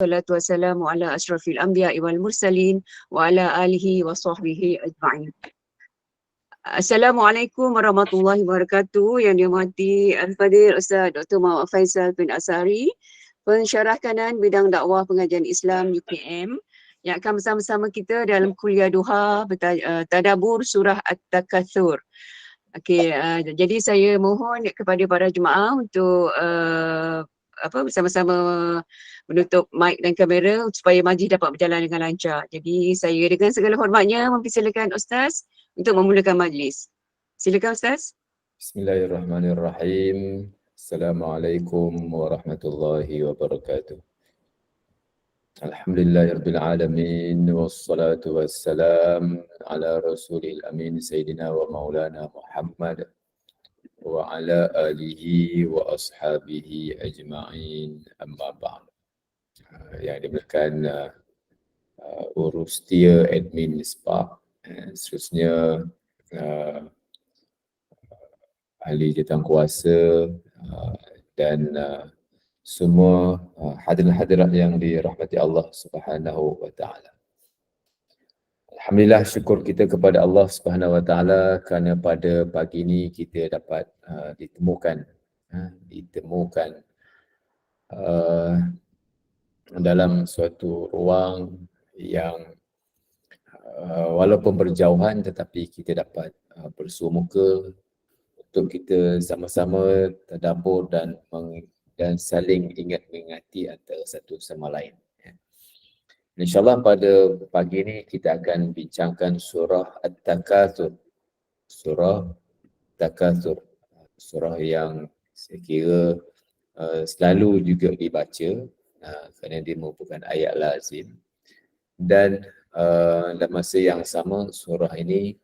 Salatu wassalamu ala asyrafil anbiya'i wal mursalin wa ala alihi wa sahbihi ajma'in. Assalamualaikum warahmatullahi wabarakatuh. Yang dihormati Al-Fadhil Ustaz Dr. Muhammad Faisal bin Asari, pensyarah kanan bidang dakwah pengajian Islam UKM, yang akan bersama-sama kita dalam kuliah duha tadabbur surah At-Takatsur. Okey, jadi saya mohon kepada para jemaah untuk bersama-sama menutup mic dan kamera supaya majlis dapat berjalan dengan lancar. Jadi saya dengan segala hormatnya mempersilakan Ustaz untuk memulakan majlis. Silakan Ustaz. Bismillahirrahmanirrahim. Assalamualaikum warahmatullahi wabarakatuh. Alhamdulillahirabbil alamin wassalatu wassalam ala rasulil amin sayyidina wa maulana Muhammad wa ala alihi wa ashabihi ajma'in, amma ba'd. Yang dimuliakan urus dia admin SPAK, seterusnya ahli jawatankuasa dan semua hadirin-hadirat yang dirahmati Allah Subhanahu wa taala. Alhamdulillah, syukur kita kepada Allah Subhanahu wa taala kerana pada pagi ini kita dapat ditemukan dalam suatu ruang yang walaupun berjauhan tetapi kita dapat bersua muka untuk kita sama-sama tadabbur dan saling ingat mengingati antara satu sama lain. InsyaAllah pada pagi ini kita akan bincangkan surah At-Takatsur. Surah Takatsur. Surah yang saya kira selalu juga dibaca kerana dia merupakan ayat lazim. Dan dalam masa yang sama surah ini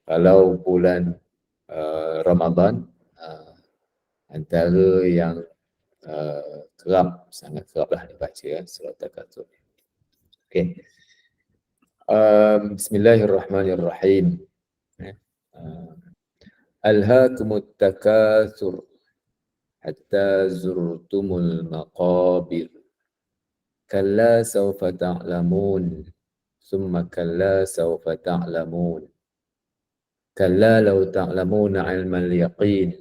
kalau bulan Ramadan antara yang sangat keraplah dibaca surah Takatsur. Okey. Bismillahirrahmanirrahim. Alhaakumut takatsur hatta zurtumul maqabir. Kalla sawfa ta'lamun. Summa kalla sawfa ta'lamun. Kalla law ta'lamuna 'ilmal yaqin.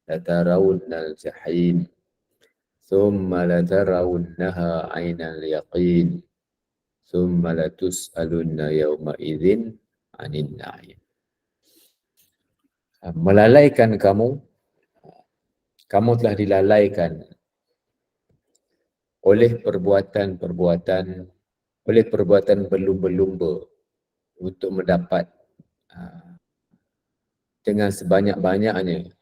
Latarawunnal jahim. Thumma latarawunnaha 'ainal yaqin. Thumma latus'alunna yawma idzin 'anin na'im. Melalaikan kamu telah dilalaikan oleh perbuatan berlumba-lumba untuk mendapat dengan sebanyak-banyaknya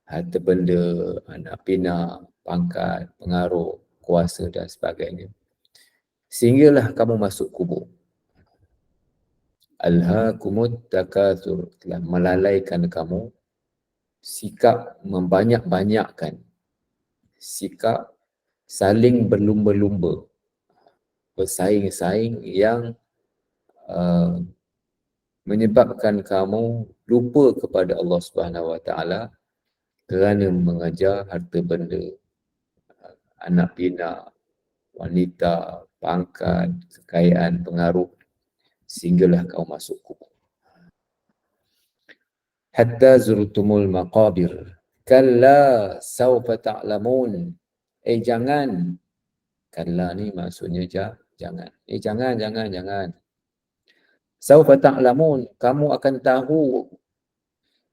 harta benda, anak pinak, pangkat, pengaruh, kuasa dan sebagainya, sehinggalah kamu masuk kubur. Alhaakumut takatsur, telah melalaikan kamu sikap membanyak-banyakkan, sikap saling berlumba-lumba, bersaing-saing yang menyebabkan kamu lupa kepada Allah Subhanahu wa taala kerana mengejar harta benda, anak pinak, wanita, pangkat, kekayaan, pengaruh, sehinggalah kau masuk kubur. Hatta zurtumul maqabir. Kalla sawfa ta'lamun. Jangan. Kalla ni maksudnya jangan. Jangan. Sawfa ta'lamun. Kamu akan tahu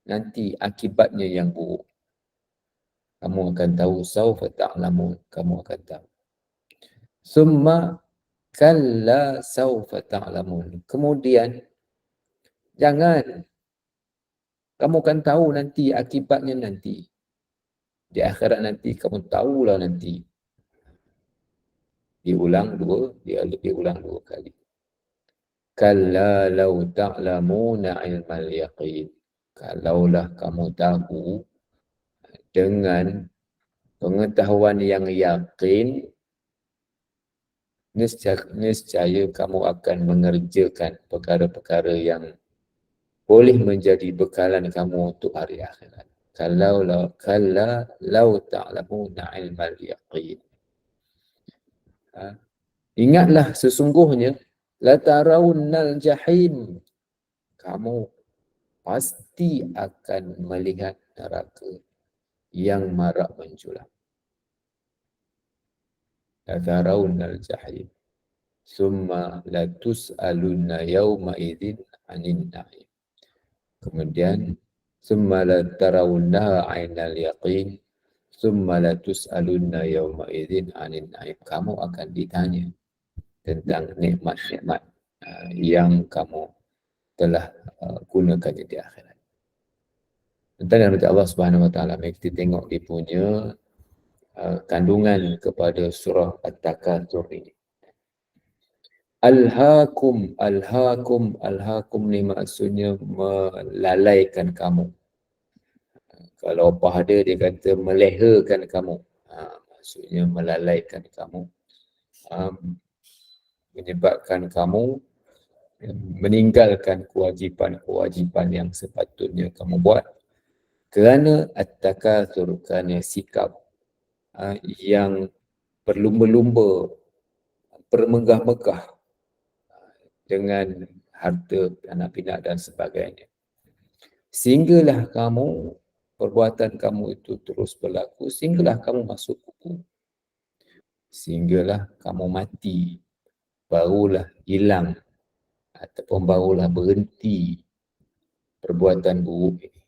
nanti akibatnya yang buruk. Kamu akan tahu, sawfa ta'lamun. Kamu akan tahu. Summa kalla sawfa ta'lamun. Kemudian, jangan. Kamu akan tahu nanti akibatnya nanti. Di akhirat nanti, kamu tahulah nanti. Diulang dua kali. Kalla law ta'lamuna ilmal yaqin. Kalaulah kamu tahu dengan pengetahuan yang yakin, niscaya kamu akan mengerjakan perkara-perkara yang boleh menjadi bekalan kamu untuk hari akhirat. Kalla law ta'lamuna ilmal yaqin. Ingatlah sesungguhnya la tarawunnal jahim, kamu pasti akan melihat neraka yang marak menjulang. La tarawunnal jahim summa la tus'alunna yawma idzin 'anin na'im. Kemudian summa la tarawunnaha 'ainal yaqin summa la tus'alunna yawma idzin 'anin na'im. Kamu akan ditanya tentang nikmat-nikmat yang kamu telah gunakannya di akhirat. Tentang Allah Subhanahu Wa Taala, mari kita tengok dia punya kandungan kepada surah At-Takatsur ini. Alhaakum, alhaakum, alhaakum ni maksudnya melalaikan kamu. Kalau apa ada dia kata melehakan kamu. Maksudnya melalaikan kamu. Menyebabkan kamu meninggalkan kewajipan-kewajipan yang sepatutnya kamu buat. Kerana at-takatsur, kerana sikap yang berlumba-lumba, bermegah-megah dengan harta, anak pinak dan sebagainya. Sehinggalah kamu, perbuatan kamu itu terus berlaku, sehinggalah kamu masuk kubur. Sehinggalah kamu mati, barulah hilang ataupun barulah berhenti perbuatan buruk ini.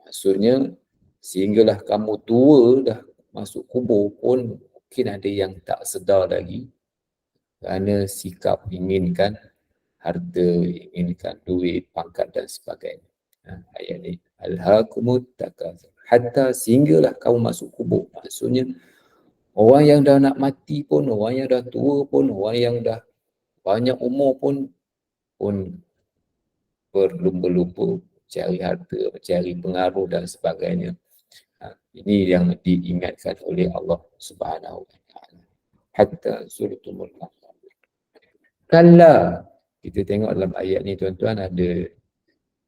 Maksudnya, sehinggalah kamu tua dah masuk kubur pun mungkin ada yang tak sedar lagi kerana sikap inginkan harta, inginkan duit, pangkat dan sebagainya. Ayat ni, alhaakumut takatsur hatta, sehinggalah kamu masuk kubur. Maksudnya orang yang dah nak mati pun, orang yang dah tua pun, orang yang dah banyak umur pun berlumba-lumba cari harta, cari pengaruh dan sebagainya. Ini yang diingatkan oleh Allah Subhanahu Wa Taala. Hatta zurtumul maqabir. Kalla, kita tengok dalam ayat ni tuan-tuan ada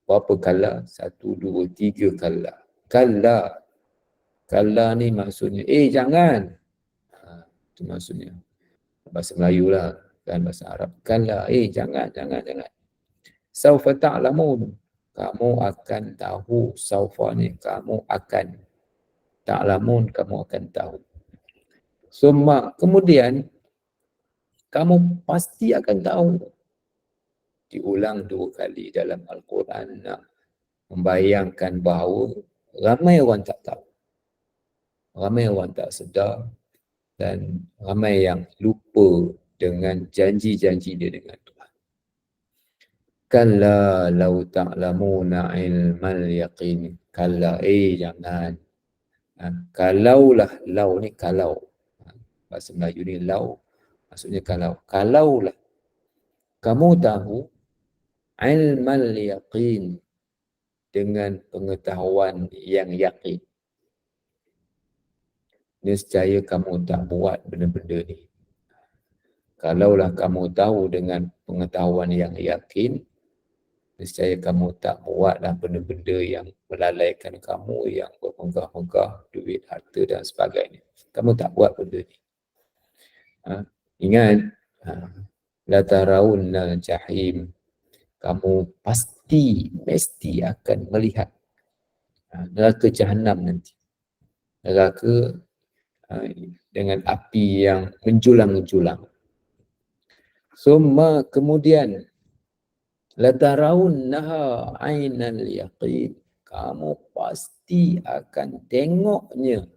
berapa kalla? 1, 2, 3 kalla. Kalla. Kalla ni maksudnya jangan. Itu maksudnya. Bahasa Melayu lah, kan bahasa Arab. Kalla, jangan. Saufa ta'lamun, kamu akan tahu. Saufa ni kamu akan. Ta'lamun, kamu akan tahu. Summa, kemudian kamu pasti akan tahu. Diulang 2 kali dalam Al-Quran nak membayangkan bahawa ramai orang tak tahu. Ramai orang tak sedar dan ramai yang lupa dengan janji-janji dia dengan Tuhan. Kalla law ta'lamuna ilmal yaqin. Kalla, jangan. Kalaulah, lau ni kalau. Bahasa Melayu ni lau, maksudnya kalau. Kalaulah kamu tahu ilmal yaqin, dengan pengetahuan yang yakin, nescaya kamu tak buat benda-benda ni. Kalaulah kamu tahu dengan pengetahuan yang yakin, nescaya kamu tak buatlah benda-benda yang melalaikan kamu, yang bermegah-megah, duit, harta dan sebagainya. Kamu tak buat benda ni. Ingat, la tarawunnal jahim, kamu mesti akan melihat neraka Jahannam nanti. Neraka dengan api yang menjulang-julang. Summa, kemudian la tarawunnaha 'ainal yaqin, kamu pasti akan tengoknya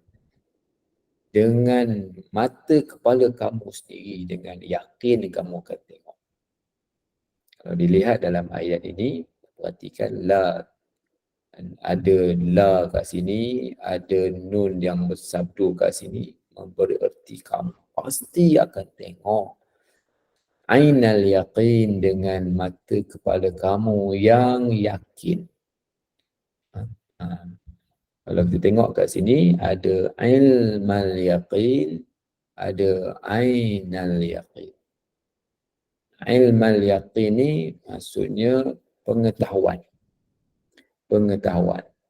dengan mata kepala kamu sendiri, dengan yakin kamu akan tengok. Kalau dilihat dalam ayat ini, perhatikan la, ada la kat sini, ada nun yang bersabdu kat sini, memberi erti kamu pasti akan tengok. Ainal yaqin, dengan mata kepala kamu yang yakin. Kalau kita tengok kat sini, ada ilmal yaqin, ada ainal yaqin. Ilmal yaqin ni maksudnya pengetahuan.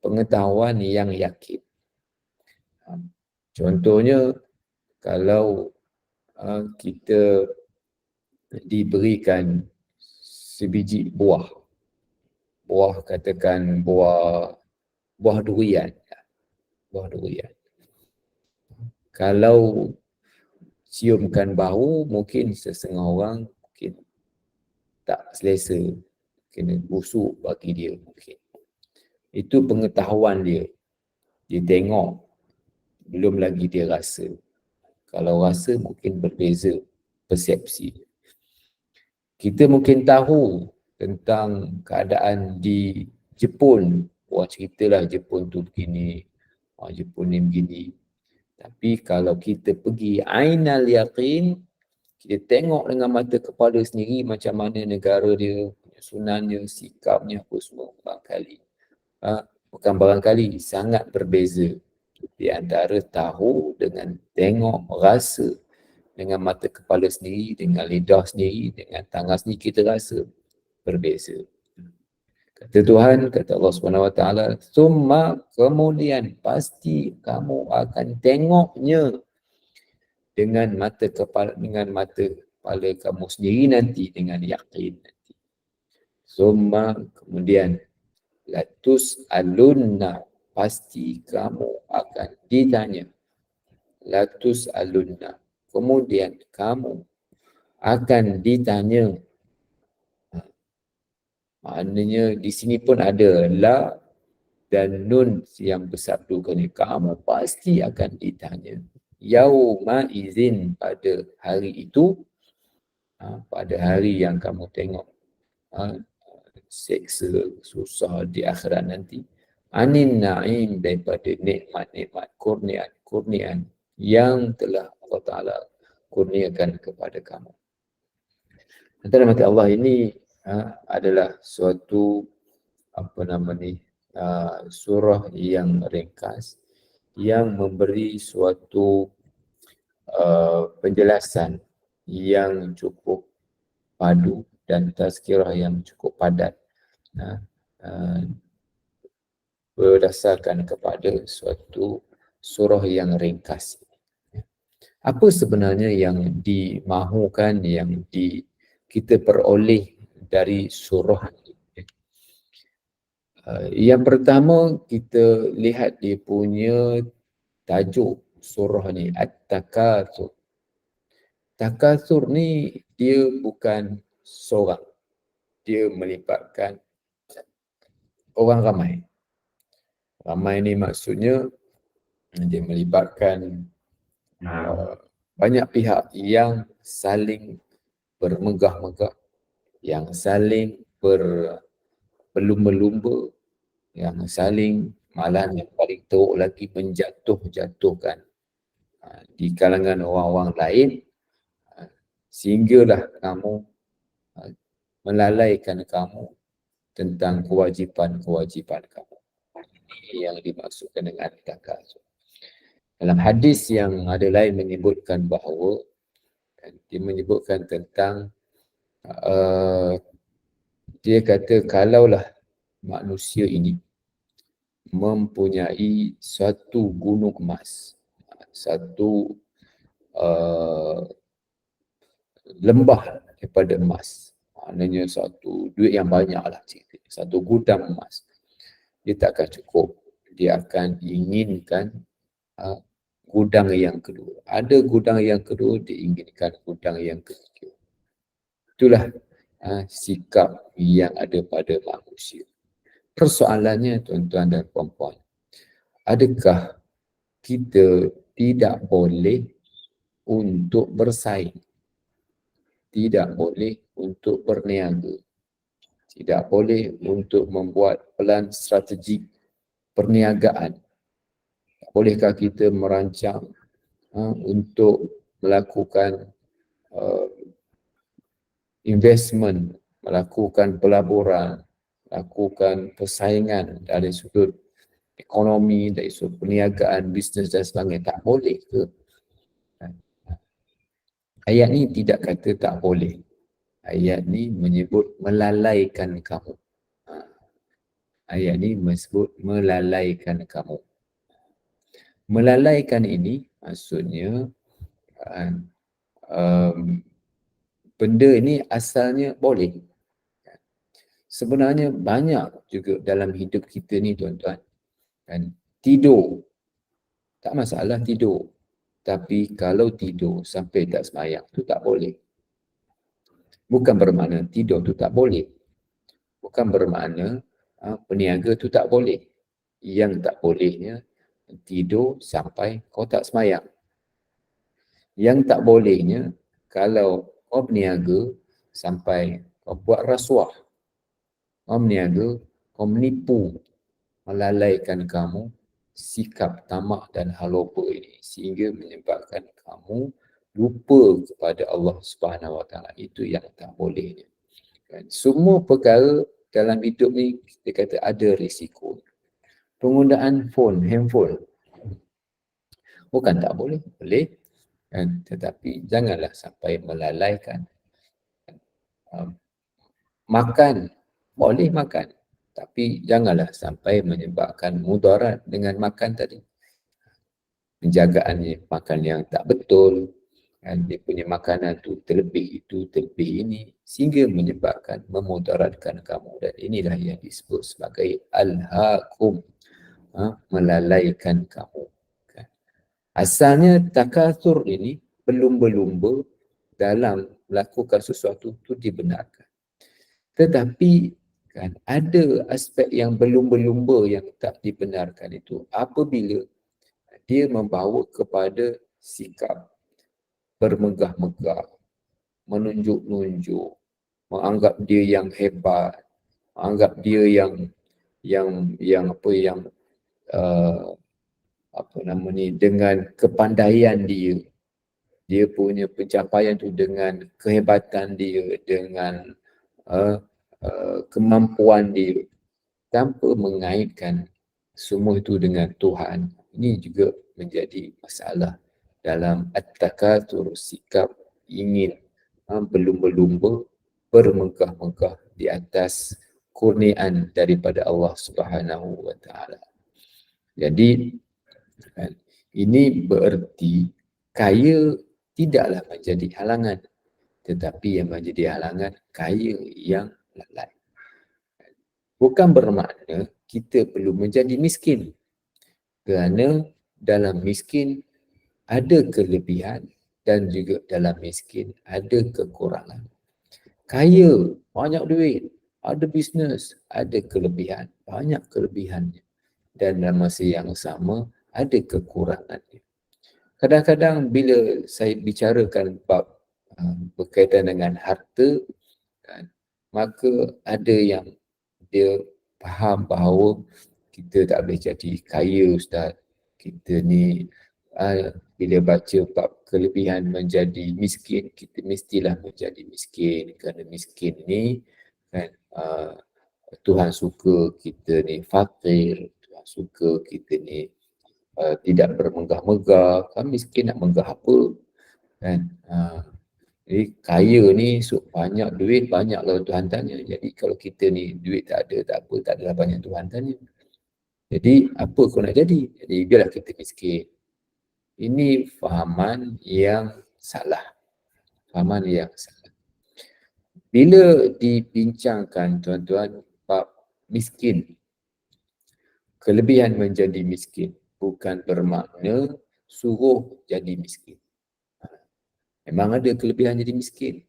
Pengetahuan yang yakin. Contohnya, kalau kita diberikan sebiji buah, katakan buah durian. Kalau ciumkan bau, mungkin setengah orang mungkin tak selesa, kena busuk bagi dia mungkin. Itu pengetahuan dia. Dia tengok, belum lagi dia rasa. Kalau rasa mungkin berbeza persepsi. Kita mungkin tahu tentang keadaan di Jepun. Wah, ceritalah Jepun tu begini, Jepun ni begini. Tapi kalau kita pergi ainal yaqin, kita tengok dengan mata kepala sendiri macam mana negara dia, penyusunannya, sikapnya, apa semua barangkali. Bukan barangkali, sangat berbeza di antara tahu dengan tengok, rasa dengan mata kepala sendiri, dengan lidah sendiri, dengan tangan sendiri kita rasa berbeza. Kata Tuhan, kata Allah SWT, summa, kemudian pasti kamu akan tengoknya dengan mata kepala kamu sendiri nanti, dengan yakin nanti. Summa, kemudian latus alunna, pasti kamu akan ditanya. Latus alunna, kemudian kamu akan ditanya. Maknanya di sini pun ada la dan nun yang bersabdukan ni. Kamu pasti akan ditanya. Yauma izin, pada hari itu, pada hari yang kamu tengok seksa, susah di akhirat nanti. Anin na'im, daripada nikmat-nikmat, kurniaan yang telah Allah Ta'ala kurniakan kepada kamu. Antara mata Allah ini adalah suatu surah yang ringkas yang memberi suatu penjelasan yang cukup padu dan tazkirah yang cukup padat berdasarkan kepada suatu surah yang ringkas. Apa sebenarnya yang dimahukan, yang kita peroleh dari surah ini? Yang pertama, kita lihat dia punya tajuk surah ni, At-Takatsur. Takatsur ni dia bukan seorang, dia melibatkan orang ramai. Ramai ni maksudnya dia melibatkan banyak pihak yang saling bermegah-megah, yang saling berlumba-lumba, yang saling, malah yang paling teruk lagi, menjatuh-jatuhkan di kalangan orang-orang lain, sehinggalah kamu melalaikan kamu tentang kewajipan-kewajipan kamu. Ini yang dimaksudkan dengan takatsur. Dalam hadis yang ada lain menyebutkan bahawa, dia menyebutkan tentang dia kata kalaulah manusia ini mempunyai suatu gunung emas, satu lembah daripada emas, maknanya satu duit yang banyak lah, satu gudang emas, dia tak akan cukup. Dia akan inginkan gudang yang kedua. Ada gudang yang kedua, dia inginkan gudang yang ketiga. Itulah sikap yang ada pada manusia. Persoalannya, tuan-tuan dan puan-puan, adakah kita tidak boleh untuk bersaing, tidak boleh untuk berniaga, tidak boleh untuk membuat pelan strategi perniagaan? Bolehkah kita merancang untuk melakukan investment, melakukan pelaburan, lakukan persaingan dari sudut ekonomi, dari sudut perniagaan, bisnes dan sebagainya? Tak boleh ke? Ayat ni tidak kata tak boleh. Ayat ni menyebut melalaikan kamu. Ayat ni menyebut melalaikan kamu. Melalaikan ini maksudnya benda ini asalnya boleh. Sebenarnya banyak juga dalam hidup kita ni tuan-tuan, kan, tidur tak masalah tidur, tapi kalau tidur sampai tak sembahyang tu tak boleh. Bukan bermakna tidur tu tak boleh, bukan bermakna peniaga tu tak boleh. Yang tak bolehnya tidur sampai kau tak sembahyang. Yang tak bolehnya kalau kau berniaga sampai kau buat rasuah, kau berniaga, kau menipu, melalaikan kamu sikap tamak dan haloba ini sehingga menyebabkan kamu lupa kepada Allah Subhanahu Wa Taala. Itu yang tak bolehnya. Kan? Semua perkara dalam hidup ni kita kata ada risiko. Penggunaan handphone bukan tak boleh, boleh, kan? Tetapi janganlah sampai melalaikan. Makan, boleh makan, tapi janganlah sampai menyebabkan mudarat dengan makan tadi. Penjagaannya makan yang tak betul, kan? Dia punya makanan tu terlebih itu, terlebih ini, sehingga menyebabkan memudaratkan kamu. Dan inilah yang disebut sebagai al-hakum, melalaikan kamu. Kan? Asalnya takatsur ini berlumba-lumba dalam melakukan sesuatu itu dibenarkan. Tetapi kan ada aspek yang berlumba-lumba yang tak dibenarkan itu apabila dia membawa kepada sikap bermegah-megah, menunjuk-nunjuk, menganggap dia yang hebat, menganggap dia dengan kepandaian dia punya pencapaian tu dengan kehebatan dia, dengan kemampuan dia, tanpa mengaitkan semua itu dengan Tuhan. Ini juga menjadi masalah dalam at-takatsur, sikap ingin berlumba-lumba, bermegah-megah di atas kurniaan daripada Allah Subhanahu Wa Taala. Jadi ini bererti kaya tidaklah menjadi halangan, tetapi yang menjadi halangan kaya yang lalai. Bukan bermakna kita perlu menjadi miskin, kerana dalam miskin ada kelebihan dan juga dalam miskin ada kekurangan. Kaya, banyak duit, ada bisnes, ada kelebihan, banyak kelebihannya, dan dalam masa yang sama ada kekurangannya. Kadang-kadang bila saya bicarakan bab berkaitan dengan harta, kan, maka ada yang dia faham bahawa kita tak boleh jadi kaya Ustaz. Kita ni bila baca bab kelebihan menjadi miskin, kita mestilah menjadi miskin. Kerana miskin ni kan, Tuhan suka kita ni fakir, Tuhan suka kita ni tidak bermegah-megah. Kan miskin nak megah apa? Kan? Jadi kaya ni banyak duit, banyaklah Tuhan tanya. Jadi kalau kita ni duit tak ada, tak apa, tak adalah banyak Tuhan tanya. Jadi apa kau nak jadi? Jadi biarlah kita miskin. Ini fahaman yang salah. Fahaman yang salah. Bila dibincangkan tuan-tuan bab miskin, kelebihan menjadi miskin bukan bermakna suruh jadi miskin. Memang ada kelebihan jadi miskin.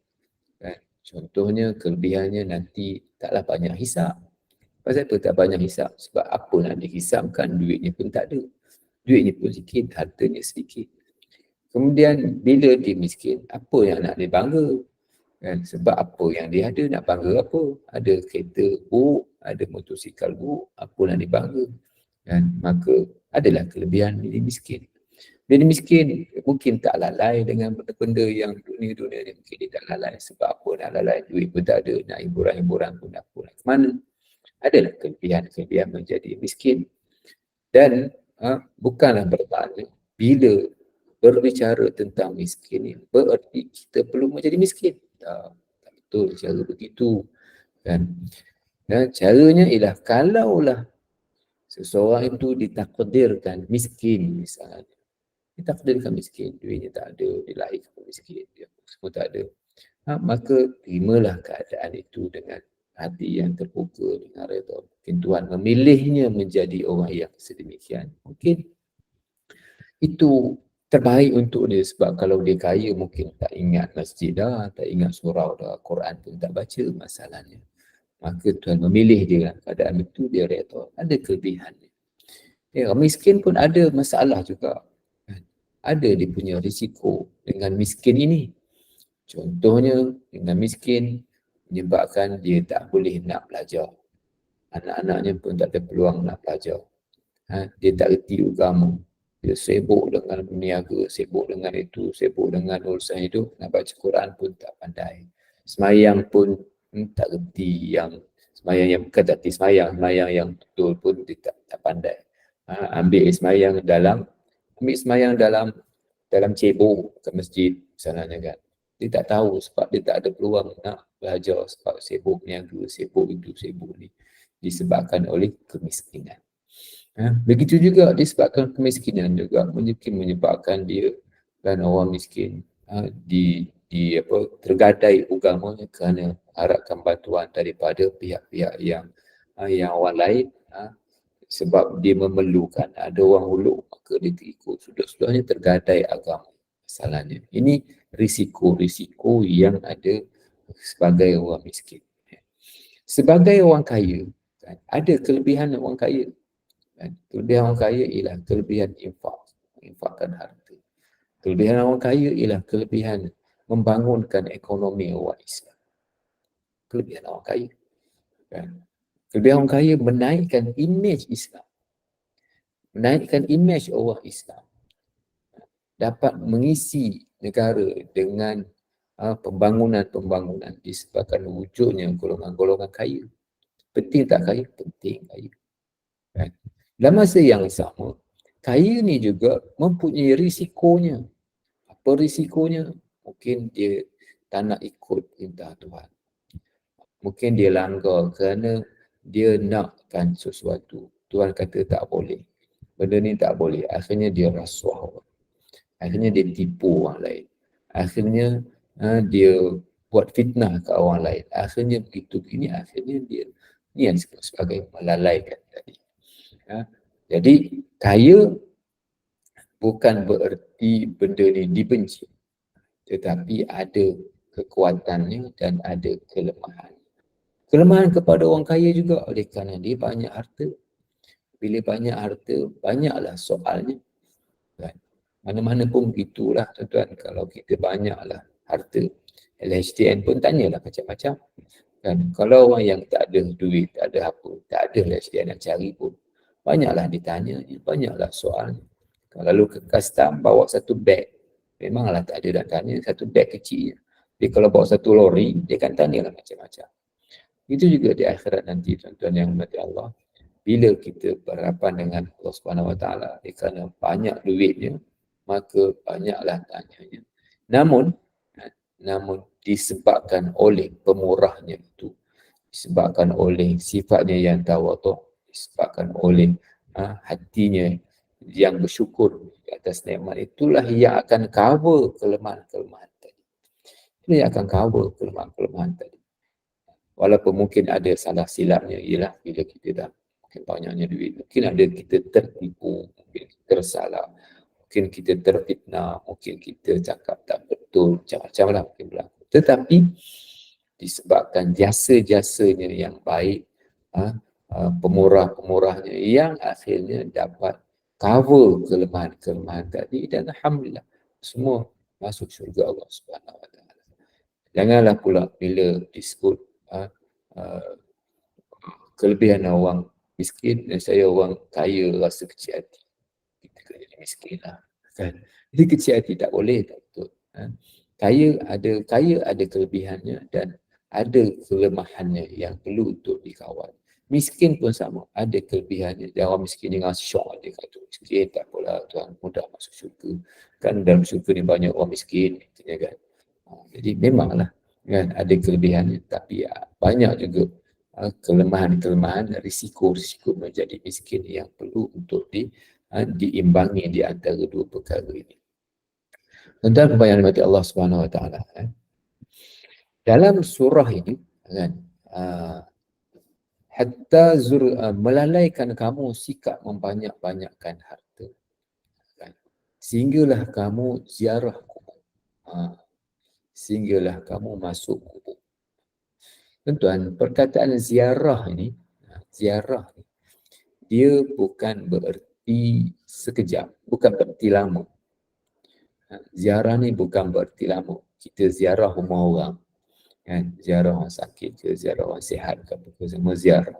Kan? Contohnya kelebihannya nanti taklah banyak hisap. Pasal apa tak banyak hisap? Sebab apa nak dihisapkan, duitnya pun tak ada. Duitnya pun sikit, hartanya sedikit. Kemudian bila dia miskin, apa yang nak dia bangga? Kan? Sebab apa yang dia ada, nak bangga apa? Ada kereta buruk, ada motosikal buruk, apa nak dia bangga? Kan? Maka adalah kelebihan dia miskin. Dia miskin, mungkin tak lalai dengan benda-benda yang dunia-dunia ni. Mungkin dia tak lalai. Sebab apa nak lalai? Duit pun tak ada. Nak hiburan-hiburan pun apa. Nak ke mana? Adalah kelebihan menjadi miskin. Dan bukanlah bermakna bila berbicara tentang miskin ni, bererti kita perlu menjadi miskin. Tak betul cara begitu. Kan? Dan caranya ialah kalaulah seseorang itu ditakdirkan miskin misalnya, dia takdirkan miskin, duitnya tak ada, dia lahirkan miskin, dia semua tak ada. Maka terimalah keadaan itu dengan hati yang terbuka, dengan redha. Mungkin Tuhan memilihnya menjadi orang yang sedemikian. Mungkin itu terbaik untuk dia, sebab kalau dia kaya mungkin tak ingat masjid dah, tak ingat surau dah, Quran pun tak baca, masalahnya. Maka Tuhan memilih dia dalam keadaan itu, dia redha. Ada kelebihannya. Orang miskin pun ada masalah juga. Ada dia punya risiko dengan miskin ini. Contohnya, dengan miskin menyebabkan dia tak boleh nak belajar. Anak-anaknya pun tak ada peluang nak belajar. Dia tak reti agama. Dia sibuk dengan berniaga, sibuk dengan itu, sibuk dengan urusan hidup. Nak baca Quran pun tak pandai. Semayang pun tak reti, yang semayang yang bukan tak reti semayang yang betul pun dia tak pandai. Ambil semayang dalam cebok ke masjid misalnya kan. Dia tak tahu sebab dia tak ada peluang nak belajar sebab sibuk niaga, sibuk itu, sibuk ni. Disebabkan oleh kemiskinan. Begitu juga disebabkan kemiskinan juga mungkin menyebabkan dia dan orang miskin tergadai agamanya kerana harapkan bantuan daripada pihak-pihak yang orang lain, sebab dia memerlukan. Ada orang huluk maka dia ikut, sudah-sudahnya tergadai agama. Masalahnya ini risiko-risiko yang ada sebagai orang miskin. Sebagai orang kaya, ada kelebihan orang kaya. Kelebihan orang kaya ialah kelebihan infakkan harta. Kelebihan orang kaya ialah kelebihan membangunkan ekonomi orang Islam. Kelebihan orang kaya. Kelebihan orang kaya menaikkan imej Islam. Menaikkan imej orang Islam. Dapat mengisi negara dengan pembangunan-pembangunan disebabkan wujudnya golongan-golongan kaya. Penting tak kaya? Penting kaya. Dalam masa yang sama, kaya ni juga mempunyai risikonya. Apa risikonya? Mungkin dia tak nak ikut perintah Tuhan. Mungkin dia langgar kerana dia nakkan sesuatu. Tuhan kata tak boleh. Benda ni tak boleh. Akhirnya dia rasuah orang. Akhirnya dia tipu orang lain. Akhirnya dia buat fitnah ke orang lain. Akhirnya begitu begini, akhirnya dia ni yang disebut sebagai melalaikan tadi. Jadi kaya bukan bererti benda ni dibenci, tetapi ada kekuatannya dan ada kelemahan. Kelemahan kepada orang kaya juga oleh kerana dia banyak harta. Bila banyak harta, banyaklah soalnya. Kan? Mana-mana pun begitulah tuan-tuan, kalau kita banyaklah harta, LHDN pun tanyalah macam-macam. Kan? Kalau orang yang tak ada duit, tak ada apa, tak ada LHDN nak cari pun, banyaklah ditanya, banyaklah soalnya. Lalu ke custom bawa satu beg, memanglah tak ada nak tanya, satu beg kecil. Dia kalau bawa satu lori, dia akan tanyalah macam-macam. Itu juga di akhirat nanti tuan-tuan yang dirahmati Allah. Bila kita berhadapan dengan Allah Subhanahu Wa Taala, kerana banyak duitnya, maka banyaklah tanyanya. Namun disebabkan oleh pemurahnya itu, disebabkan oleh sifatnya yang tawadhu, disebabkan oleh hatinya yang bersyukur di atas nikmat, itulah yang akan cover kelemahan-kelemahan tadi. Itu yang akan cover kelemahan-kelemahan tadi. Walaupun mungkin ada salah silapnya, ialah bila kita dah mungkin banyaknya duit, mungkin ada kita tertipu, mungkin kita tersalah, mungkin kita terfitnah, mungkin kita cakap tak betul, macam-macam lah mungkin berlaku. Tetapi disebabkan jasa-jasanya yang baik, pemurah-pemurahnya yang akhirnya dapat cover kelemahan-kelemahan tadi, dan alhamdulillah semua masuk syurga Allah Subhanahu Wa Taala. Janganlah pula bila disebut kelebihan orang miskin dan saya orang kaya rasa kecil hati. Kita kena jadi miskin lah. Kan? Jadi kecil hati tak boleh, tak betul. Kaya ada kelebihannya dan ada kelemahannya yang perlu untuk dikawal. Miskin pun sama, ada kelebihannya. Dan orang miskin dengan syok, dia kata miskin tak apalah, Tuhan mudah masuk syurga. Kan dalam syurga ni banyak orang miskin, kan. Jadi memanglah kan ada kelebihannya, tapi banyak juga kelemahan-kelemahan, risiko-risiko menjadi miskin yang perlu untuk diimbangi di antara dua perkara ini. Tuan-tuan yang dimati Allah Subhanahu Wa Taala, dalam surah ini kan, melalaikan kamu sikap membanyak-banyakkan harta kan, sehinggalah kamu ziarah kubur, sehinggalah kamu masuk kubur. Tuan-tuan, perkataan ziarah ni, dia bukan bererti sekejap, bukan bererti lama. Ziarah ni bukan bererti lama. Kita ziarah rumah orang, kan? Ziarah orang sakit ke, ziarah orang sihat ke, apa semua ziarah.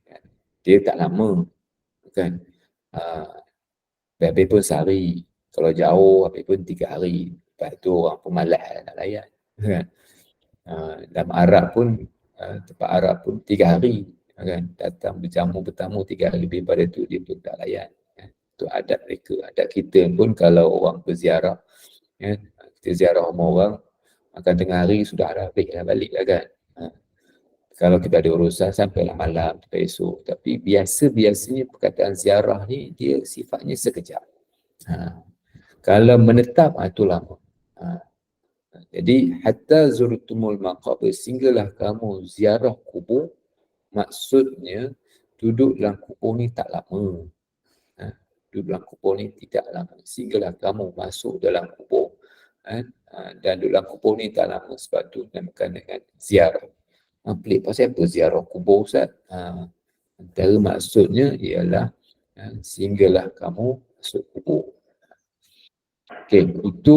Kan? Dia tak lama, kan? Habis pun sehari, kalau jauh habis pun 3 hari. Lepas tu orang pun malas nak layan. Kan? Dalam Arab pun, tempat Arab pun 3 hari. Kan? Datang bertamu 3 hari, lebih pada tu dia pun tak layan. Kan? Itu adat mereka. Adat kita pun kalau orang berziarah, kan? Kita ziarah rumah orang, akan tengah hari sudah habis dah balik lah kan. Kalau kita ada urusan sampailah malam, sampai esok. Tapi biasanya perkataan ziarah ni dia sifatnya sekejap. Kalau menetap itu lama. Jadi hatta zurtumul maqabir, sehinggalah kamu ziarah kubur, maksudnya duduk dalam kubur ni tak lama. Duduk dalam kubur ni tidak lama. Sehinggalah kamu masuk dalam kubur. Dan duduk dalam kubur ni tak lama, sebab tu dinamakan dengan ziarah. Pelik pasal apa ziarah kubur, Ustaz? Antara maksudnya ialah sehinggalah kamu masuk kubur. Okey, itu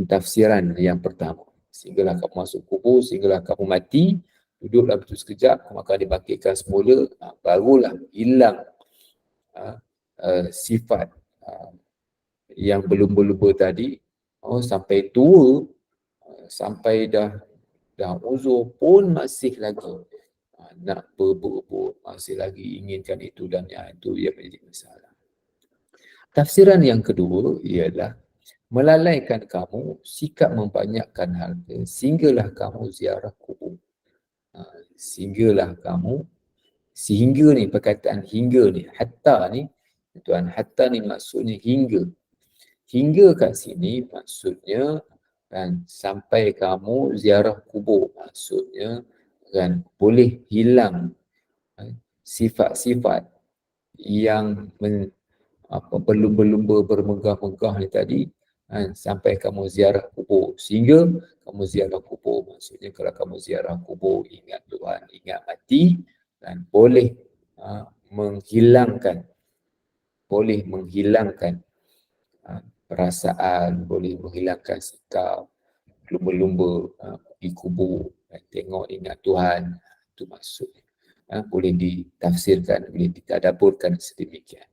tafsiran yang pertama. Sehinggalah kamu masuk kubur, sehinggalah kamu mati, duduk dalam itu sekejap, kamu akan dibangkitkan semula, barulah hilang sifat yang belum-belum tadi. Sampai tua, sampai dah uzur pun masih lagi nak berebut, masih lagi inginkan itu dan itu yang menjadi masalah. Tafsiran yang kedua ialah melalaikan kamu sikap membanyakkan harta, sehinggalah kamu ziarah kubur. Sehinggalah kamu, sehingga ni perkataan hingga ni, hatta ni, tuan, hatta ni maksudnya hingga. Hingga kat sini maksudnya kan sampai kamu ziarah kubur, maksudnya kan boleh hilang sifat-sifat yang berlumba-lumba bermegah-megah ni tadi, sampai kamu ziarah kubur. Sehingga kamu ziarah kubur, maksudnya kalau kamu ziarah kubur, ingat Tuhan, ingat mati, dan boleh menghilangkan perasaan, boleh menghilangkan sikap lumba-lumba pergi kubur, tengok ingat Tuhan. Itu maksudnya. Boleh ditafsirkan, boleh ditadaburkan sedemikian.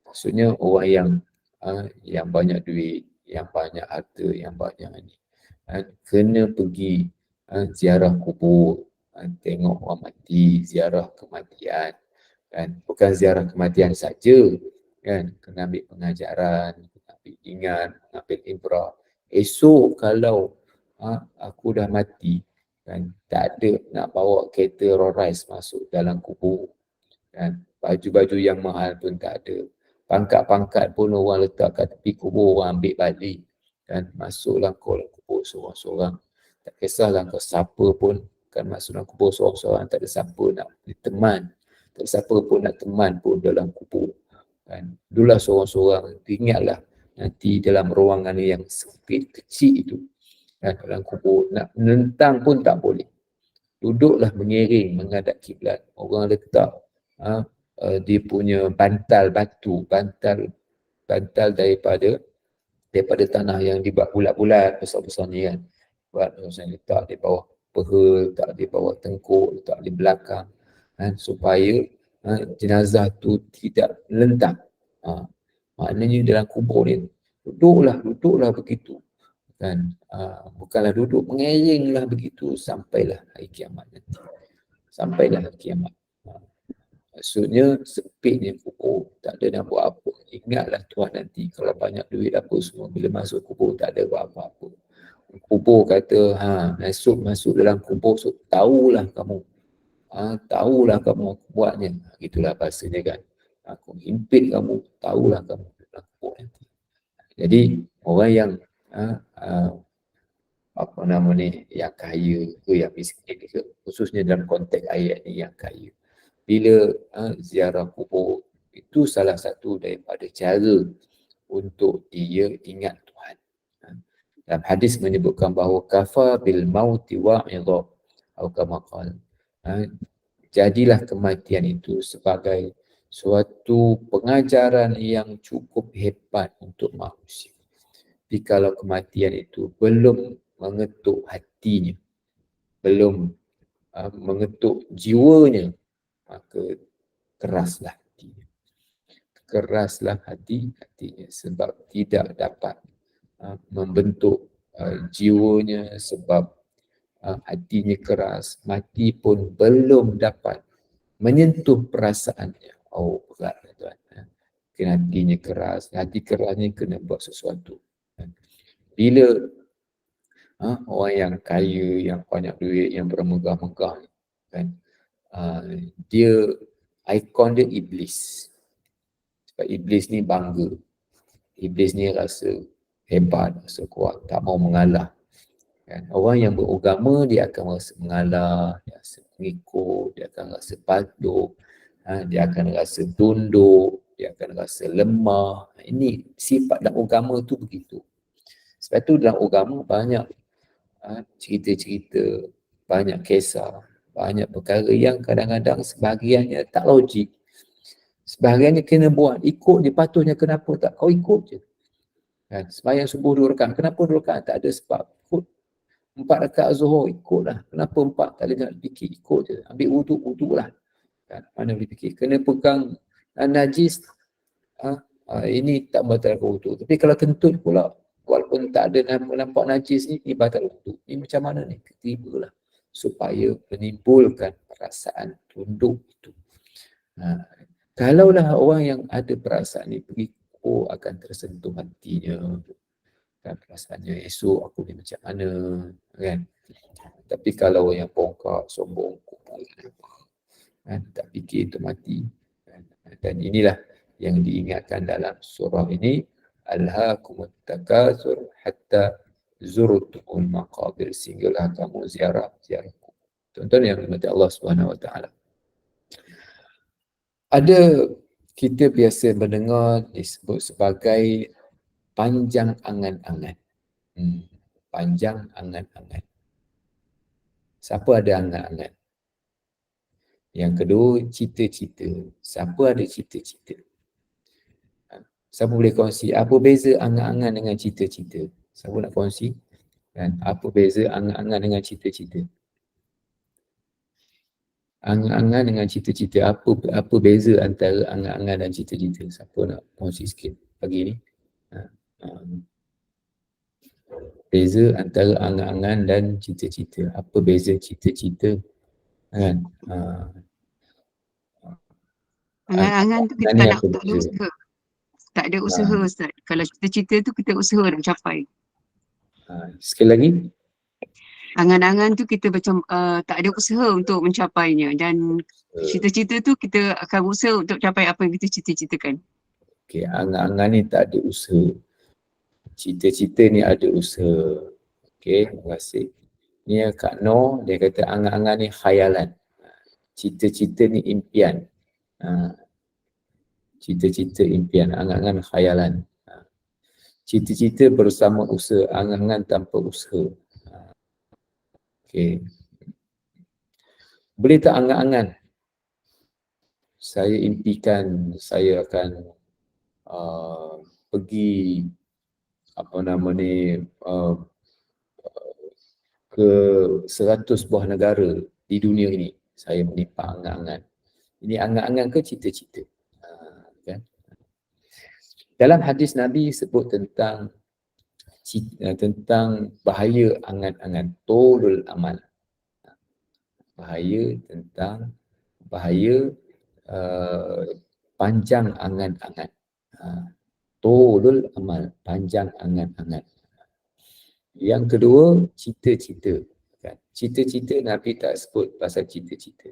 Maksudnya orang yang banyak duit, yang banyak harta, yang banyak ni, kena pergi ziarah kubur, tengok orang mati, ziarah kematian. Kan? Bukan ziarah kematian saja, kan? Kena ambil pengajaran, kena ambil ingat, ambil ibrah. Esok kalau aku dah mati, kan, tak ada nak bawa kereta Rolls Royce masuk dalam kubur, kan, baju-baju yang mahal pun tak ada, pangkat-pangkat pun orang letak kat tepi kubur, orang ambil balik, kan, masuklah kau dalam kubur seorang-seorang, tak kisahlah kau siapa pun, kan, masuk dalam kubur seorang-seorang, tak ada siapa nak teman, tak ada siapa pun nak teman pun dalam kubur, kan, dululah seorang-seorang. Ingatlah nanti dalam ruangan yang sempit kecil itu, dalam kubur, nak menentang pun tak boleh. Duduklah mengiring menghadap kiblat. Orang letak dia punya bantal batu, bantal daripada tanah yang dibuat bulat-bulat besar-besar ni kan. Buat letak di bawah peha, letak di bawah tengkuk, letak di belakang, supaya jenazah tu tidak lentang. Maknanya dalam kubur ni duduklah begitu. Kan, bukanlah duduk, mengiringlah begitu sampailah hari kiamat nanti. Sampailah hari kiamat. Maksudnya sempitnya kubur, tak ada nak buat apa. Ingatlah Tuhan nanti, kalau banyak duit apa semua, bila masuk kubur tak ada buat apa-apa. Kubur kata, masuk dalam kubur, so, tahulah kamu aku buatnya. Itulah bahasanya kan. Aku himpit kamu, tahulah kamu aku nanti. Jadi orang yang apa nama ni, yang kaya ke yang miskin ke, khususnya dalam konteks ayat ni yang kaya, bila ziarah kubur, itu salah satu daripada cara untuk dia ingat Tuhan. Dalam hadis menyebutkan bahawa kafa bil mauti wa'idha atau kama qala. Jadilah kematian itu sebagai suatu pengajaran yang cukup hebat untuk manusia. Tapi kalau kematian itu belum mengetuk hatinya, belum mengetuk jiwanya, maka keraslah hatinya. Keraslah hatinya sebab tidak dapat membentuk jiwanya, sebab hatinya keras, mati pun belum dapat menyentuh perasaannya. Oh, berat tuan. Kena hatinya keras, hati kerasnya kena buat sesuatu. Bila orang yang kaya, yang banyak duit, yang bermegah-megah, kan, dia ikon dia iblis. Sebab iblis ni bangga. Iblis ni rasa hebat, rasa kuat, tak mau mengalah. Kan? Orang yang beragama dia akan rasa mengalah, dia rasa mengikut, dia akan rasa patuh, dia akan rasa tunduk, dia akan rasa lemah. Ini sifat dalam agama tu begitu. Sebab tu dalam agama banyak cerita-cerita, banyak kisah, banyak perkara yang kadang-kadang sebahagiannya tak logik. Sebahagiannya kena buat, ikut je patutnya, kenapa tak kau ikut je. Kan? Sembahyang subuh 2 rakaat, kenapa 2 rakaat? Tak ada sebab. Ikut 4 rakaat zuhur, ikutlah. Kenapa 4? Tak boleh nak fikir, ikut je. Ambil wuduk lah. Kan? Mana boleh fikir. Kena pegang najis, ini tak batal wuduk. Tapi kalau kentut pula, walaupun tak ada nampak najis ni batal wuduk. Ni macam mana ni? Ketibalah. Supaya menimbulkan perasaan tunduk itu. Kalaulah orang yang ada perasaan ni pergi, akan tersentuh hatinya. Kan, perasaannya esok aku ni macam mana, kan. Tapi kalau yang bongkak, sombong, kan, tak fikir itu mati. Dan inilah yang diingatkan dalam surah ini, alhaakumut takatsur hatta zurtumul maqabir, sehinggalah kamu ziarahku. Tuan-tuan yang dirahmati Allah Subhanahu Wa Taala. Ada, kita biasa mendengar disebut sebagai panjang angan-angan. Panjang angan-angan. Siapa ada angan-angan? Yang kedua, cita-cita. Siapa ada cita-cita? Siapa boleh kongsi apa beza angan-angan dengan cita-cita? Siapa nak kongsi? Dan apa beza angan-angan dengan cita-cita? Angan-angan dengan cita-cita, apa beza antara angan-angan dan cita-cita? Siapa nak kongsi sikit pagi ni? Beza antara angan-angan dan cita-cita. Apa beza cita-cita? Kan? Angan-angan tu kita tak ada usaha. Tak ada usaha, Ustaz. Kalau cita-cita tu kita usaha nak capai. Sekali lagi. Angan-angan tu kita macam tak ada usaha untuk mencapainya, dan cita-cita tu kita akan usaha untuk capai apa yang kita cita-citakan. Okey, angan-angan ni tak ada usaha. Cita-cita ni ada usaha. Okey, terima kasih. Ni Kak Noh, dia kata angan-angan ni khayalan. Cita-cita ni impian. Cita-cita impian, angan-angan khayalan. Cita-cita bersama usaha, angan-angan tanpa usaha. Okey. Boleh tak angan-angan? Saya impikan saya akan pergi ke 100 buah negara di dunia ini. Saya menimpa angan-angan. Ini angan-angan ke cita-cita? Kan? Dalam hadis Nabi sebut tentang bahaya angan-angan, tolul amal. Bahaya panjang angan-angan. Tolul amal, panjang angan-angan. Yang kedua, cita-cita. Cita-cita Nabi tak sebut pasal cita-cita.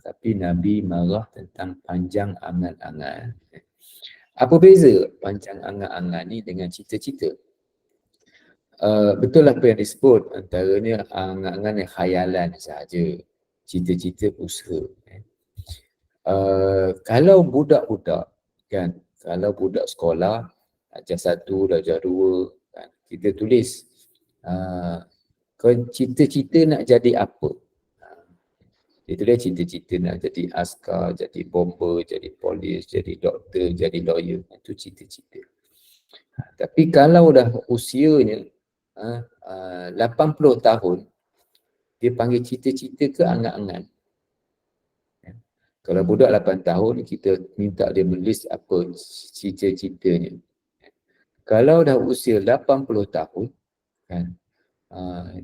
Tapi Nabi marah tentang panjang angan-angan. Apa beza panjang angan-angan ni dengan cita-cita? Betul apa yang disebut, antaranya angan-angan yang khayalan sahaja, cita-cita usaha. Kalau budak-budak kan, kalau budak sekolah darjah 1, darjah 2 kan, kita tulis cita-cita nak jadi apa. Dia tulis cita-cita nak jadi askar, jadi bomber, jadi polis, jadi doktor, jadi lawyer. Itu cita-cita. Tapi kalau dah usianya 80 tahun, dia panggil cita-cita ke angan-angan. Kalau budak 8 tahun, kita minta dia menulis apa cita-citanya. Kalau dah usia 80 tahun, kan,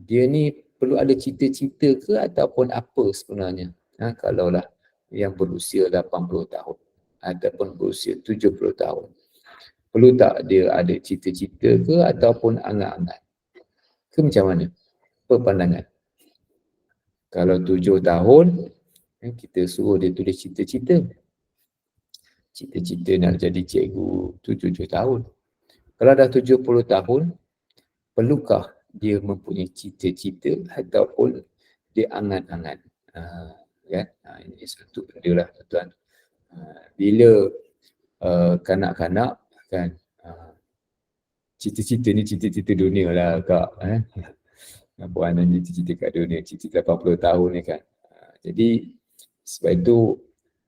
dia ni perlu ada cita-cita ke ataupun apa sebenarnya? Kalaulah yang berusia 80 tahun ataupun berusia 70 tahun. Perlu tak dia ada cita-cita ke ataupun angan-angan? Ke macam mana? Apa pandangan? Kalau 7 tahun, kita suruh dia tulis cita-cita. Cita-cita nak jadi cikgu 7 tahun. Kalau dah 70 tahun, perlukah dia mempunyai cita-cita ataupun dia angan-angan? Kan? Ini satu benda lah tuan. Bila kanak-kanak kan, cita-cita ni cita-cita dunia lah kak. Puan ni cita-cita kat dunia, cita-cita 80 tahun ni kan. Jadi sebab itu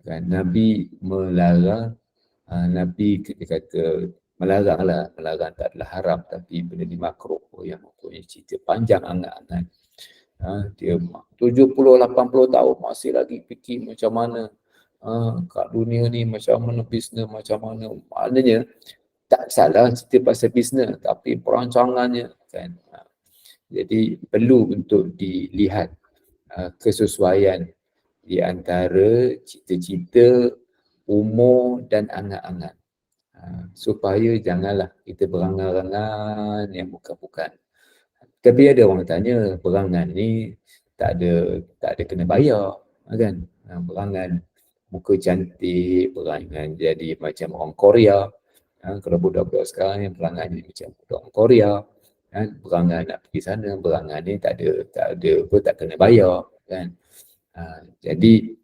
kan, Nabi melarang, Nabi kita kata melarang tak adalah haram, tapi benda ni makruh yang mempunyai cerita panjang angan-angan. Dia 70-80 tahun masih lagi fikir macam mana kat dunia ni, macam mana bisnes, macam mana. Maknanya tak salah cerita pasal bisnes, tapi perancangannya kan. Jadi perlu untuk dilihat kesesuaian di antara cita-cita, umur dan angan-angan. Supaya janganlah kita berangan-angan yang bukan-bukan. Tapi ada orang tanya, berangan ni tak ada kena bayar kan? Berangan muka cantik, berangan jadi macam orang Korea. Kalau budak-budak sekarang yang berangan jadi macam budak orang Korea. Berangan nak pergi sana, berangan ni tak kena bayar kan. Jadi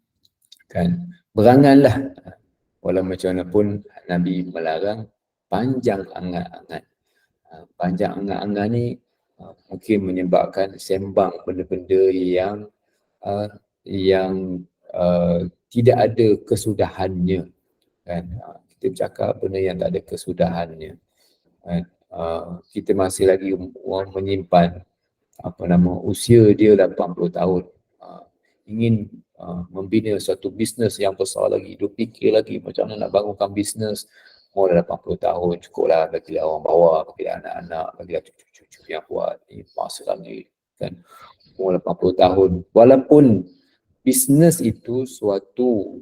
kan, beranganlah. Walau macam mana pun Nabi melarang panjang angan-angan. Panjang angan-angan ni mungkin menyebabkan sembang benda-benda yang tidak ada kesudahannya kan. Kita bercakap benda yang tak ada kesudahannya kan. Kita masih lagi menyimpan usia dia 80 tahun, ingin membina suatu bisnes yang besar lagi, dia fikir lagi macam mana nak bangunkan bisnes. Umur dah 80 tahun, cukuplah bagilah orang bawah, bagilah anak-anak, bagilah cucu-cucu yang buat ni masa lagi kan. Umur 80 tahun, walaupun bisnes itu suatu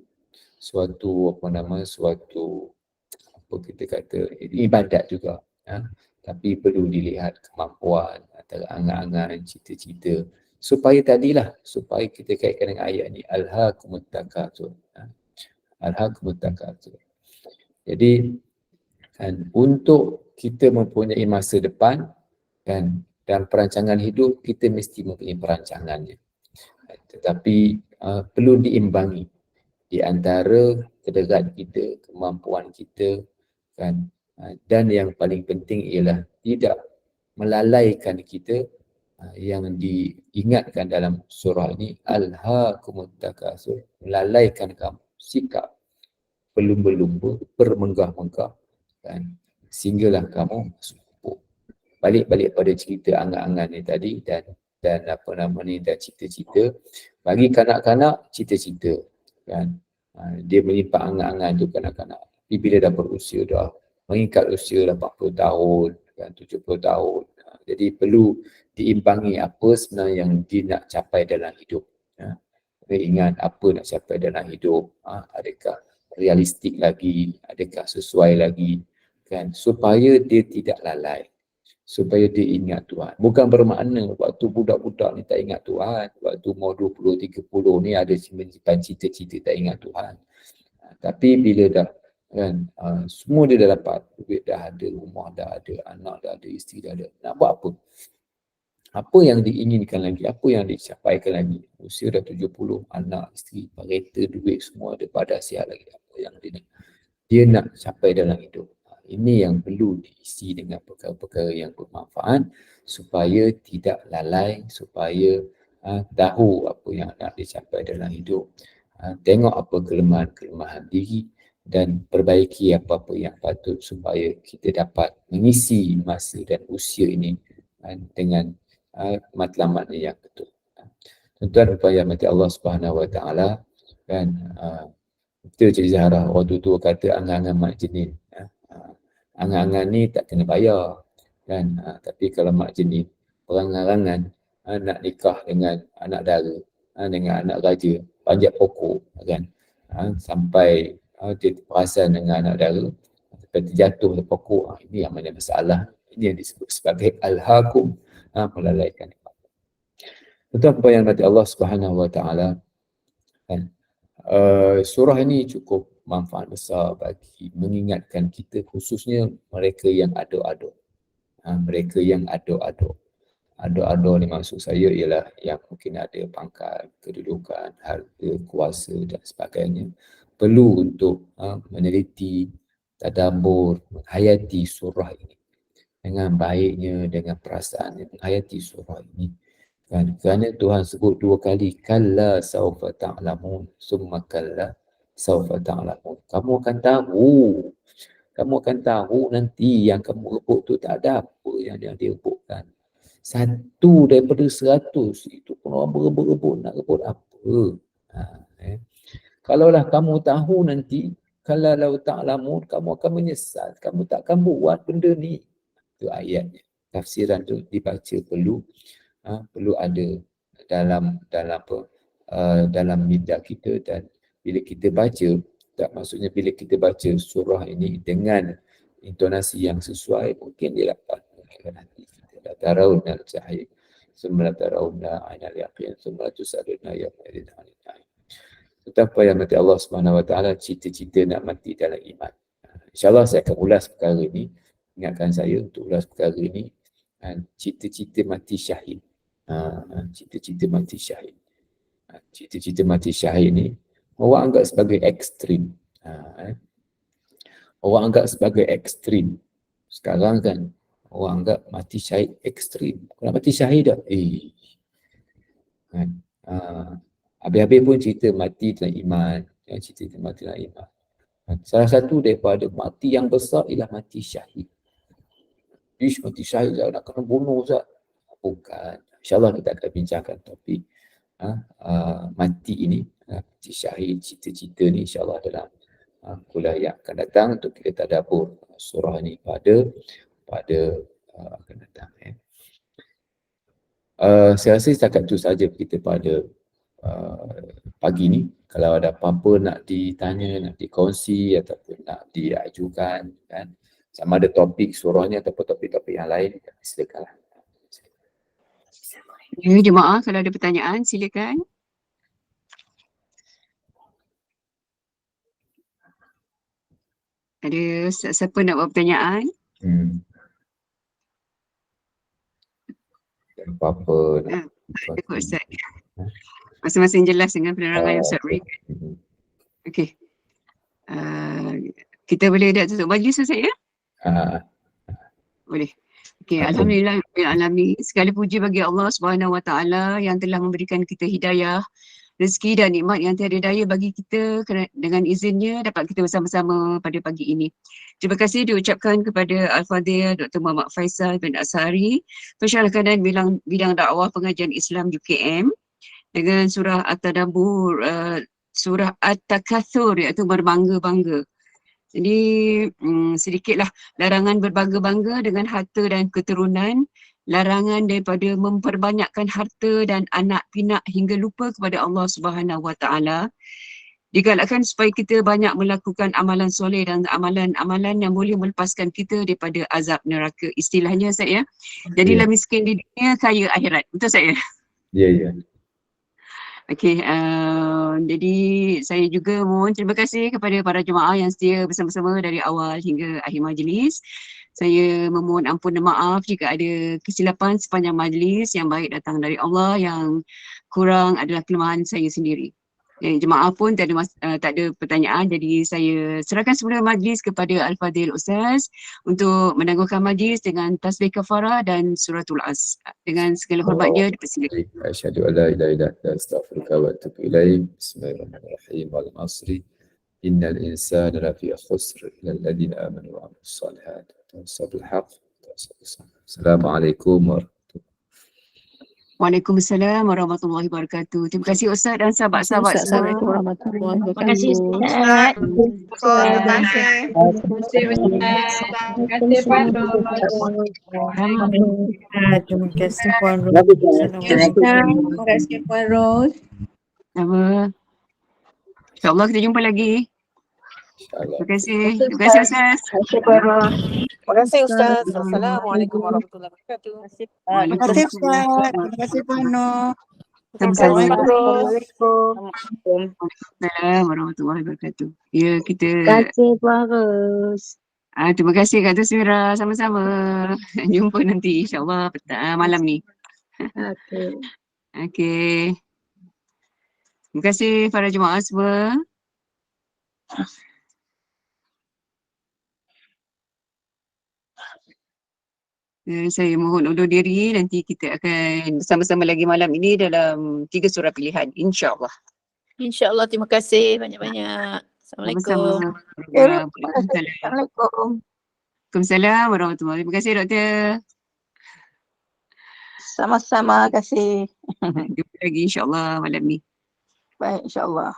kita kata ibadat juga, tapi perlu dilihat kemampuan antara angan-angan, cita-cita, supaya kita kaitkan dengan ayat ni, alhaakumut takatsur. Alhaakumut takatsur. Jadi kan, untuk kita mempunyai masa depan kan, dan perancangan hidup, kita mesti mempunyai perancangannya. Tetapi perlu diimbangi di antara kederat kita, kemampuan kita kan, dan yang paling penting ialah tidak melalaikan kita yang diingatkan dalam surah ini, alhaakumut takatsur, melalaikan kamu, sikap berlumba-lumba, bermenggah-menggah kan, sehinggalah kamu masuk kubur. Balik pada cerita angan-angan ni tadi dan dan cita-cita. Bagi kanak-kanak, cita-cita kan, dia menyimpan angan-angan tu kanak-kanak. Tapi bila dah berusia, dah mengikat usia 80 tahun kan, 70 tahun, jadi perlu diimbangi apa sebenarnya yang dia nak capai dalam hidup. Ingat apa nak capai dalam hidup, adakah realistik lagi, adakah sesuai lagi kan, supaya dia tidak lalai, supaya dia ingat Tuhan. Bukan bermakna waktu budak-budak ni tak ingat Tuhan, waktu umur 20, 30 ni ada simpan cita-cita tak ingat Tuhan. Tapi bila dah kan semua dia dah dapat, duit dah ada, rumah dah ada, anak dah ada, isteri dah ada, nak buat apa? Apa yang diinginkan lagi? Apa yang dicapaikan lagi? Usia dah 70, anak, isteri, kereta, duit semua ada, pada sihat lagi. Apa yang dia nak capai dalam hidup? Ini yang perlu diisi dengan perkara-perkara yang bermanfaat supaya tidak lalai, supaya tahu apa yang nak dicapai dalam hidup. Tengok apa kelemahan-kelemahan diri dan perbaiki apa-apa yang patut supaya kita dapat mengisi masa dan usia ini dengan matlamatnya yang betul. Tuan-tuan upaya mati Allah Subhanahu Wa Taala kan, kita Cik Zahra waktu tu kata angan-angan mak jenin. Angan-angan ni tak kena bayar kan, tapi kalau mak jenin perangan-angan nak nikah dengan anak dara, dengan anak raja, panjat pokok kan, sampai dia perasan dengan anak dara sampai terjatuh dari pokok, ini yang mana masalah. Ini yang disebut sebagai al-hakum, melalaikan. Tuan apa yang nanti Allah Subhanahu Wa Taala kan, surah ini cukup manfaat besar bagi mengingatkan kita, khususnya mereka yang aduk-aduk. Mereka yang aduk-aduk. Aduk-aduk ni maksud saya ialah yang mungkin ada pangkat, kedudukan, harta, kuasa dan sebagainya. Perlu untuk meneliti, tadabbur, menghayati surah ini dengan baiknya, dengan perasaan, menghayati surah ini. Kan? Kerana Tuhan sebut 2 kali, kalla saufa ta'lamun, summa kalla saufa ta'lamun. Kamu akan tahu nanti yang kamu rebut tu tak ada apa yang dia rebutkan. 1 daripada 100 itu pun orang berebut-rebut, nak rebut apa? Kalaulah kamu tahu nanti, kalla lau ta'lamun, kamu akan menyesal, kamu tak akan buat benda ni. Itu ayatnya. Tafsiran tu dibaca perlu ada dalam minda kita, dan bila kita baca, tak maksudnya bila kita baca surah ini dengan intonasi yang sesuai, mungkin dia dapat mengenai hati kita. La tarawna al-jahim, summa la tarawna ainal yaqin, summa la tusaluna yawma idzin 'anil na'im. Betapa yang nanti Allah Subhanahu Wa Taala cita-cita nak mati dalam iman. InsyaAllah saya akan ulas perkara ini. Ingatkan saya untuk ulas perkara ini. Cita-cita mati syahid. Cita-cita mati syahid. Cita-cita mati syahid ni orang anggap sebagai ekstrim. Orang anggap sebagai ekstrim. Sekarang kan orang anggap mati syahid ekstrim. Kalau mati syahid dah, kan? Habis-habis pun cerita mati dalam iman. Cerita mati dalam iman. Salah satu daripada mati yang besar ialah mati syahid. Mati syahid lah, nak kena bunuh Ustaz. Bukan. InsyaAllah kita akan bincangkan topik mati ini, mati syahid, cita-cita ni insyaAllah dalam kuliah yang akan datang untuk kita tadabbur surah ni pada akan datang. Saya rasa setakat itu saja kita pada pagi ni. Kalau ada apa-apa nak ditanya, nak dikongsi ataupun nak diajukan kan, sama ada topik surahnya ataupun topik-topik yang lain, silakanlah. Ya, jemaah kalau ada pertanyaan silakan. Ada siapa nak buat pertanyaan? Apa-apa nak Ikut Ustaz. Masing-masing jelas dengan penerangan yang Ustaz berikan. Okey. Kita boleh dah tutup majlis Ustaz ya? Boleh. Okey, alhamdulillah alamin. Segala puji bagi Allah Subhanahu Wa Taala yang telah memberikan kita hidayah, rezeki dan nikmat yang tiada daya bagi kita, dengan izinnya dapat kita bersama-sama pada pagi ini. Terima kasih diucapkan kepada Al-Fadhil Dr. Muhammad Faisal bin Asari, Pensyarah Kanan Bidang Dakwah Pengajian Islam UKM, dengan surah At-Tadabbur, surah At-Takatsur, iaitu berbangga-bangga. Jadi sedikitlah larangan berbangga-bangga dengan harta dan keturunan, larangan daripada memperbanyakkan harta dan anak pinak hingga lupa kepada Allah Subhanahu Wa Taala, digalakkan supaya kita banyak melakukan amalan soleh dan amalan-amalan yang boleh melepaskan kita daripada azab neraka. Istilahnya Ustaz ya. Jadilah miskin di dunia, kaya akhirat. Betul Ustaz ya? Ya, ya. Okey, jadi saya juga mohon terima kasih kepada para jemaah yang setia bersama-sama dari awal hingga akhir majlis. Saya memohon ampun dan maaf jika ada kesilapan sepanjang majlis. Yang baik datang dari Allah, yang kurang adalah kelemahan saya sendiri. Jemaah pun tak ada pertanyaan, jadi saya serahkan semula majlis kepada Al-Fadhil Ustaz untuk menangguhkan majlis dengan tasbih kafarah dan suratul As. Dengan segala hormatnya dipersilakan. Asyhadu an la ilaha illa anta astaghfiruka wa atubu ilaik. Bismillahirrahmanirrahim. Wal 'asri innal insana lafi khusr illa alladhina amanu wa 'amilus shalihat wa tawassaw bil haqq wa tawassaw bis sabr. Assalamualaikum warahmatullahi Waalaikumsalam warahmatullahi wabarakatuh. Terima kasih Ustaz dan sahabat-sahabat semua. Assalamualaikum warahmatullahi Terima kasih wabarakatuh. Ustaz. Terima kasih Ustaz. Terima kasih Pak Terima kasih Puan Ros. Terima kasih Puan Ros. Sama. InsyaAllah kita jumpa lagi. Insyaallah. Terima kasih. Terima kasih Ustaz. Terima kasih Ustaz. Assalamualaikum warahmatullahi wabarakatuh. Terima kasih Ustaz. Terima kasih Puan Ros. Sama-sama. Assalamualaikum. Assalamualaikum warahmatullahi wabarakatuh. Ya, kita kasih Puan Ros. terima kasih Kak Tusmira. Sama-sama. Jumpa nanti insyaAllah malam ni. Okey. Okey. Terima kasih para jemaah semua. Saya mohon undur diri, nanti kita akan bersama-sama lagi malam ini dalam 3 surah pilihan, insyaAllah. InsyaAllah, terima kasih banyak-banyak. Assalamualaikum. Waalaikumsalam. Assalamualaikum. Waalaikumsalam warahmatullahi wabarakatuh. Terima kasih Doktor. Sama-sama kasih. Jumpa lagi insyaAllah malam ni. Baik insyaAllah.